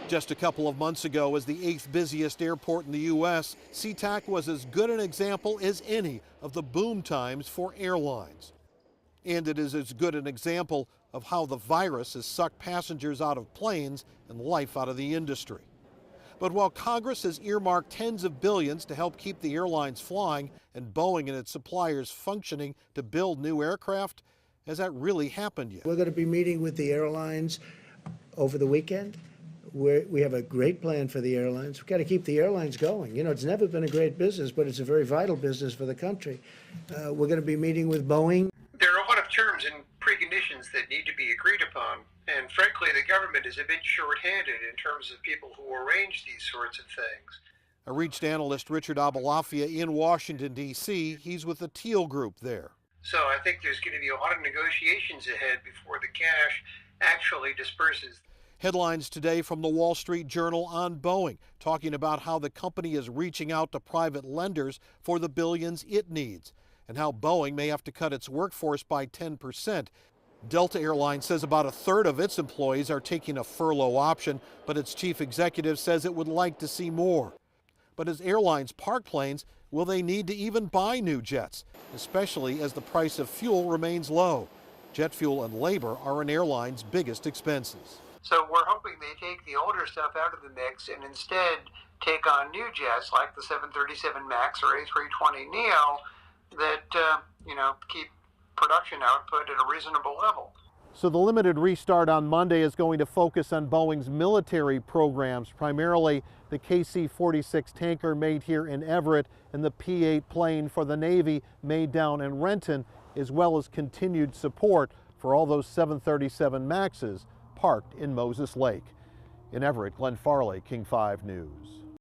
Just a couple of months ago, as the 8th busiest airport in the U.S., SeaTac was as good an example as any of the boom times for airlines. And it is as good an example of how the virus has sucked passengers out of planes and life out of the industry. But while Congress has earmarked tens of billions to help keep the airlines flying and Boeing and its suppliers functioning to build new aircraft, has that really happened yet? We're going to be meeting with the airlines over the weekend. We have a great plan for the airlines. We've got to keep the airlines going. You know, it's never been a great business, but it's a very vital business for the country. We're going to be meeting with Boeing. There are a lot of terms and preconditions that need to be agreed upon, and frankly, the government is a bit short-handed in terms of people who arrange these sorts of things. I reached analyst Richard Abalafia in Washington, D.C. He's with the Teal Group there. So I think there's going to be a lot of negotiations ahead before the cash actually disperses. Headlines today from the Wall Street Journal on Boeing, talking about how the company is reaching out to private lenders for the billions it needs, and how Boeing may have to cut its workforce by 10%. Delta Airlines says about a third of its employees are taking a furlough option, but its chief executive says it would like to see more. But as airlines park planes, will they need to even buy new jets, especially as the price of fuel remains low? Jet fuel and labor are an airline's biggest expenses. So we're hoping they take the older stuff out of the mix and instead take on new jets like the 737 MAX or A320neo that, keep production output at a reasonable level. So the limited restart on Monday is going to focus on Boeing's military programs, primarily the KC-46 tanker made here in Everett and the P-8 plane for the Navy made down in Renton, as well as continued support for all those 737 MAXs parked in Moses Lake. In Everett, Glenn Farley, King 5 News.